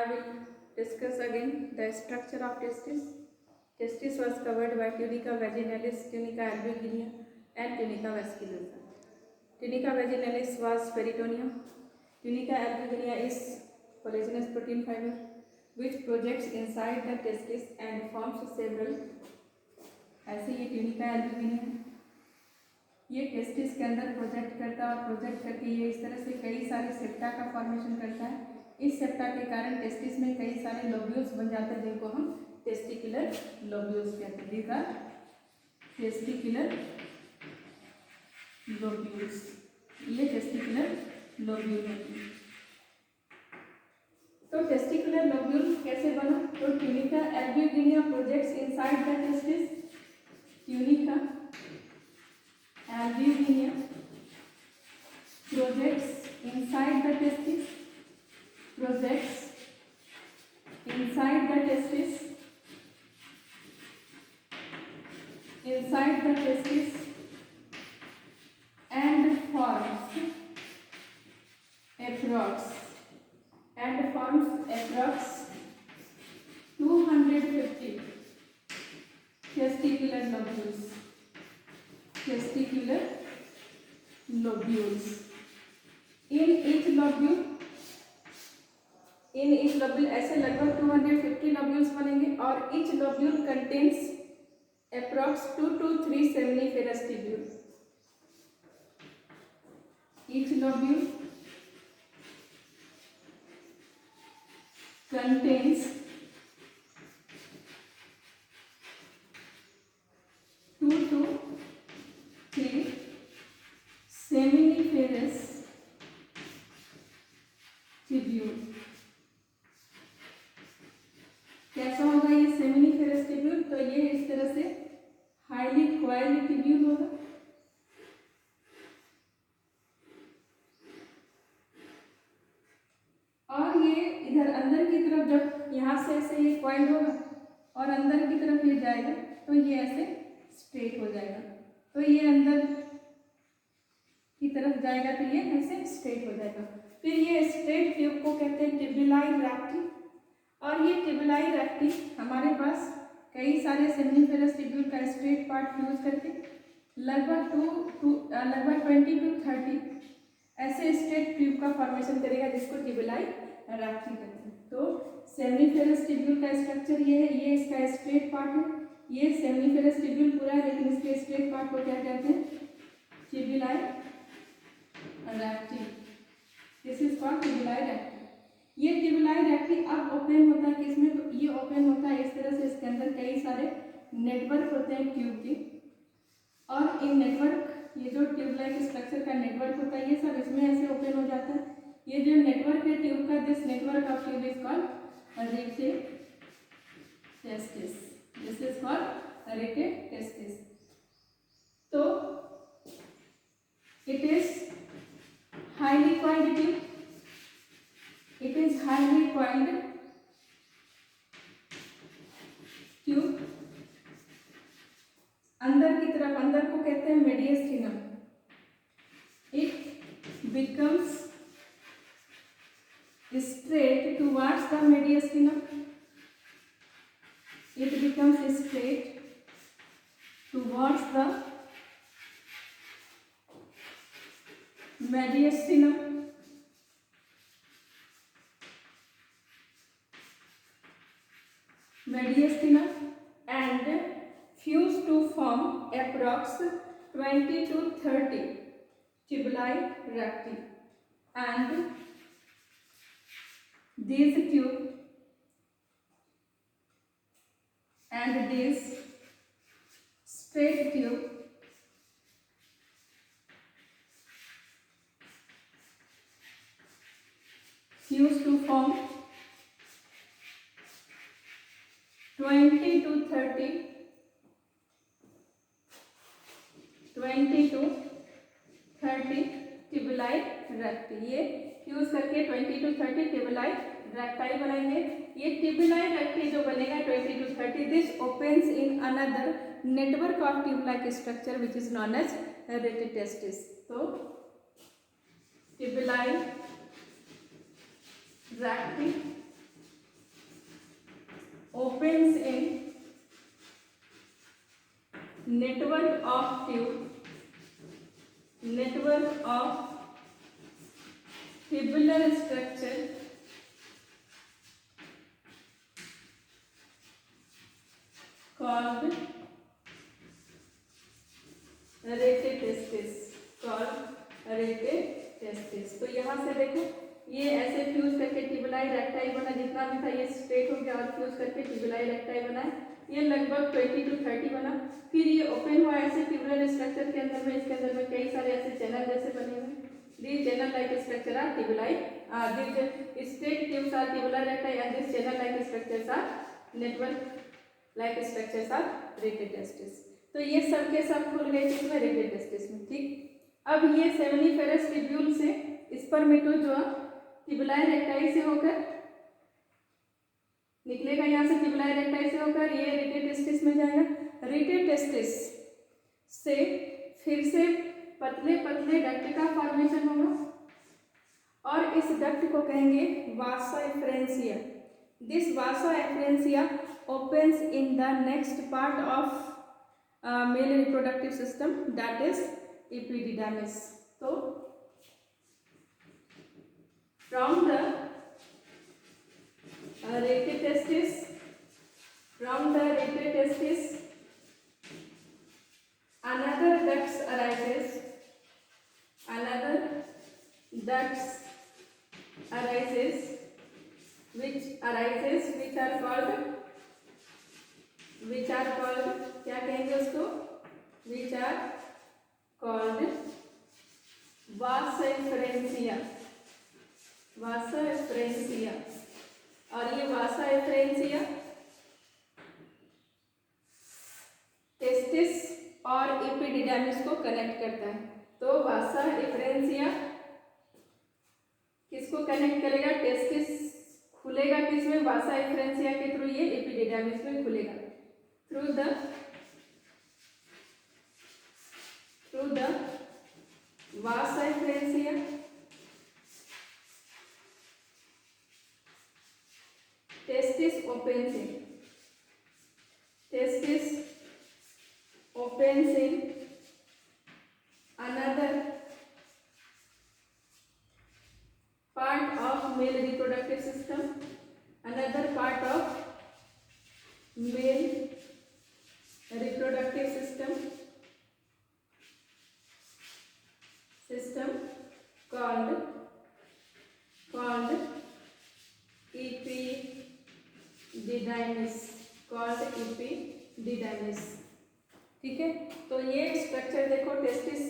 will discuss again the structure of testis. Testis was covered by tunica vaginalis, tunica albuginea, and tunica vasculosa. Tunica vaginalis was peritoneum. Tunica albuginea is collagenous protein fiber which projects inside the testis and forms several. ऐसे ये tunica albuginea ये testis के अंदर project करता है और project करके ये इस तरह से कई सारे सेप्टा का फॉर्मेशन करता है। इस सेप्टा के कारण टेस्टिस में कई सारे लोब्यूल्स बन जाते हैं जिनको हम टेस्टिकुलर लोब्यूल्स कहते हैं। देखा टेस्टिकुलर लोब्यूल्स, ये टेस्टिकुलर लोब्यूल होती है। तो टेस्टिकुलर लोब्यूल कैसे बना? तो tunica albuginea projects inside the testis. Tunica albuginea projects inside the testis, projects inside the testis, inside the testis and forms approx 250 testicular lobules. Testicular lobules. In each lobule ऐसे लगभग 250 lobules बनेंगे और each lobule contains approx 2 to 3 seminiferous tubules. Each lobule contains 2 to 3 seminiferous tubule. कैसा होगा ये seminiferous tubule? तो ये इस तरह से हाईली कॉइल्ड ट्यूब्यूल होगा। और ये इधर अंदर की तरफ जब यहाँ से ऐसे ये कॉइल्ड होगा और अंदर की तरफ ये जाएगा तो ये ऐसे स्ट्रेट हो जाएगा। तो ये अंदर की तरफ जाएगा तो ये ऐसे स्ट्रेट हो जाएगा। फिर ये स्ट्रेट ट्यूब को कहते हैं ट्यूबुलाई रेक्टी। और ये ट्यूबुलाई रेक्टी हमारे पास कई सारे सेमिनिफेरस ट्यूब्यूल का स्ट्रेट पार्ट फ्यूज करके लगभग 20 to 30 ऐसे स्ट्रेट ट्यूब का फॉर्मेशन करेगा जिसको ट्यूबुलाई रेक्टी कहते हैं। तो सेमिनिफेरस ट्यूब्यूल का स्ट्रक्चर ये है, ये इसका स्ट्रेट पार्ट है। ये सेमिनिफेरस ट्यूब्यूल पूरा है लेकिन इसके स्ट्रेट पार्ट को क्या कहते हैं? Tubuli recti. This is called tubuli recti. ये ट्यूबुलाई रेक्टी अब ओपन होता है किसमें? तो ये ओपन होता है इस तरह से, इसके अंदर कई सारे नेटवर्क होते हैं ट्यूब के और इन नेटवर्क, ये जो ट्यूबुलाई के स्ट्रक्चर का नेटवर्क होता है ये सब इसमें ऐसे ओपन हो जाता है। ये जो नेटवर्क है ट्यूब का, this network of tube is called aerated testis. This is called aerated testis. तो it is highly coiled tube. It is highly coiled tube. अंदर की तरफ, अंदर को कहते हैं मेडियस्टिनम। It becomes straight towards the mediastinum. It becomes straight towards the mediastinum and fuse to form approx 20 to 30 tubuli recti, and this tube and this straight tube fuse to form 20 to 30 tubuli recti। ये fuse करके 20 to 30 tubuli recti बनाएंगे। ये tubuli recti जो बनेगा 20 to 30, this opens in another network of tube-like structure which is known as aerated testis। तो tubuli recti opens in network of tubular structure called rete testis. तो यहाँ से देखो ये ऐसे फ्यूज करके ट्यूबुलाई रेक्टाई बना, जितना भी था ये स्ट्रेट हो गया और फ्यूज करके ट्यूबुलाई रेक्टाई बना है। ये लगभग 20 to 30 बना। फिर ये ओपन हुआ ऐसे ट्यूबुलर स्ट्रक्चर के अंदर में, इसके अंदर में कई सारे ऐसे चैनल जैसे बने हुए। These channel like structure are tubuli. These straight tubes are tubular recti and these channel like structures are network like structures are rete testis. तो ये सब के सब खुल गए किसमें? रेटेटेस्टिस में। ठीक, अब ये सेमिनिफेरस ट्यूब्यूल से स्पर्मेटोजोआ ट्यूबुलाई रेक्टाई से होकर निकलेगा, यहाँ से ट्यूबुलाई रेक्टाई से होकर ये रेटेटेस्टिस में जाएगा। रेटेटेस्टिस से फिर से पतले पतले डक्ट का फॉर्मेशन होगा और इस डक्ट को कहेंगे vasa efferentia. This vasa efferentia opens in the next part of male reproductive system, that is epididymis. So from the rete testis another ducts arises which are called क्या कहेंगे उसको? which are called vasa efferentia। और ये वासा एफरेंसिया testis और epididymis को connect करता है। तो वासा एफरेंसिया किसको कनेक्ट करेगा? टेस्टिस खुलेगा किसमें? वासा एफरेंसिया के थ्रू, ये एपिडिडामिस में खुलेगा। through the vasa efferentia testis opens in another part of male reproductive system, called epididymis। ठीक है, तो ये स्ट्रक्चर देखो टेस्टिस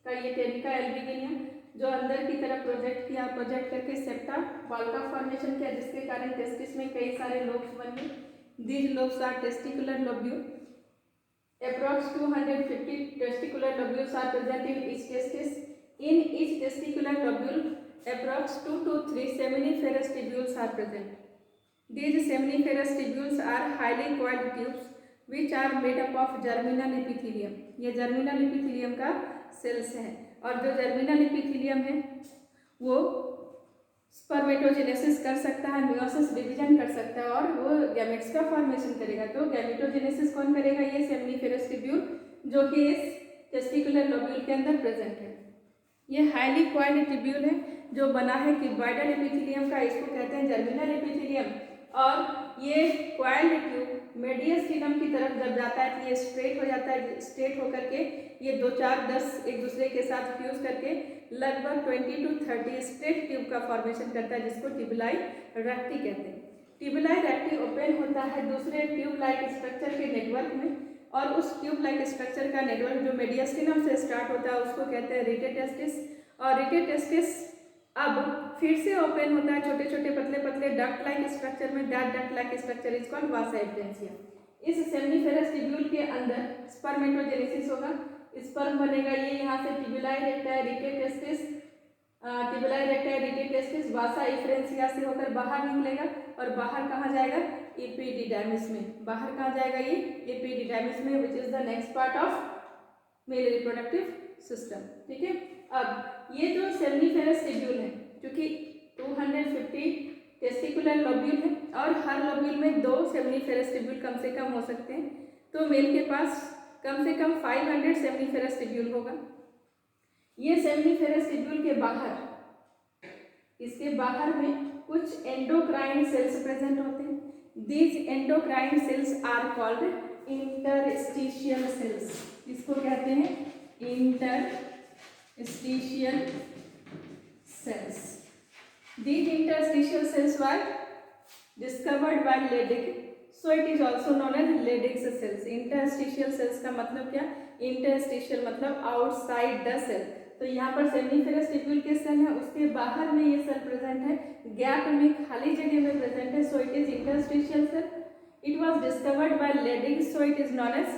का, ये टेनिका एल्बिगिनिया जो अंदर की तरफ प्रोजेक्ट करके सेप्टा बॉल का फॉर्मेशन किया, जिसके कारण टेस्टिस में कई सारे लोब्स बन गए। These lobes are testicular lobule. Approx 250 testicular lobules are present in each testis. In each testicular lobule, approx 2 to 3 seminiferous tubules are present. These seminiferous tubules are highly coiled tubes which are made up of germinal epithelium. ये germinal epithelium का sales है, और जो germinal epithelium है वो spermatogenesis कर सकता है, मियोसिस डिवीजन कर सकता है और वो गैमेट्स का फॉर्मेशन करेगा। तो गैमेटोजेनेसिस कौन करेगा? ये सेमिनिफेरस ट्यूब्यूल जो कि इस टेस्टिकुलर लोब्यूल के अंदर प्रेजेंट है। ये हाईली क्वाइल्ड ट्यूब्यूल है जो बना है क्यूबॉइडल एपिथेलियम का, इसको कहते हैं जर्मिनल एपिथेलियम। और ये क्वाइल्ड ट्यूब मेडियस्टिनम की तरफ जब जाता है तो ये स्ट्रेट हो जाता है, स्ट्रेट होकर के ये 2, 4, 10 एक दूसरे के साथ फ्यूज करके लगभग 20 to 30 स्ट्रेट ट्यूब का फॉर्मेशन करता है, जिसको ट्यूबुलाई रेक्टी कहते हैं। ट्यूबुलाई रेक्टी ओपन होता है दूसरे ट्यूब लाइक स्ट्रक्चर के नेटवर्क में, और उस ट्यूब लाइक स्ट्रक्चर का नेटवर्क जो मेडियस्टिनम से स्टार्ट होता है उसको कहते हैं रेटेटेस्टिस। और रेटेटेस्टिस अब फिर से ओपन होता है छोटे छोटे पतले पतले डक्ट लाइक स्ट्रक्चर में। That duct like structure is called वासा एफरेंसिया। इस सेमिनिफेरस ट्यूब्यूल के अंदर स्पर्मेटोजेनेसिस होगा, स्पर्म बनेगा। ये यहाँ से ट्यूबुलाई रेक्टाई रेटेटेस्टिस वासा एफरेंसिया से होकर बाहर निकलेगा और बाहर कहाँ जाएगा? एपिडिडामिस में। बाहर कहाँ जाएगा? ये एपिडिडामिस में, which is the next part of male reproductive system. ठीक है, अब ये जो सेमिनिफेरस ट्यूब्यूल है, क्योंकि 250 टेस्टिकुलर लोब्यूल है और हर लोब्यूल में 2 सेमिनिफेरस ट्यूब्यूल कम से कम हो सकते हैं। तो मेल के पास कम से कम 500 सेमिनिफेरस ट्यूब्यूल होगा। ये सेमिनिफेरस ट्यूब्यूल के बाहर, इसके बाहर में कुछ एंडोक्राइन सेल्स प्रेजेंट होते हैं। These endocrine cells are called interstitial cells. इसको कहते हैं interstitial cells. These interstitial cells were discovered by Leydig, so it is also known as Leydig's cells. Interstitial cells का मतलब क्या? Interstitial मतलब outside the cell। तो यहाँ पर सेमिनिफेरस ट्यूब्यूल के सेल है, उसके बाहर में ये सेल प्रेजेंट है, गैप में खाली जगह में प्रेजेंट है, so it is interstitial cell. It was discovered by Leydig, so it is known as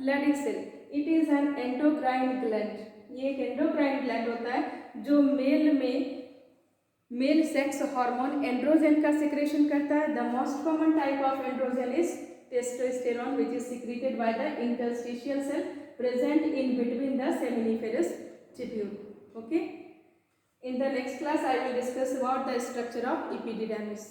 Leydig cell. It is an endocrine gland. ये एक एंडोक्राइन ग्लैंड होता है जो मेल सेक्स हार्मोन एंड्रोजन का सिक्रेशन करता है। The most common type of androgen is testosterone which is secreted by the interstitial cell present in between the seminiferous tubule. Okay, in the next class I will discuss about the structure of एपिडिडर्मिस।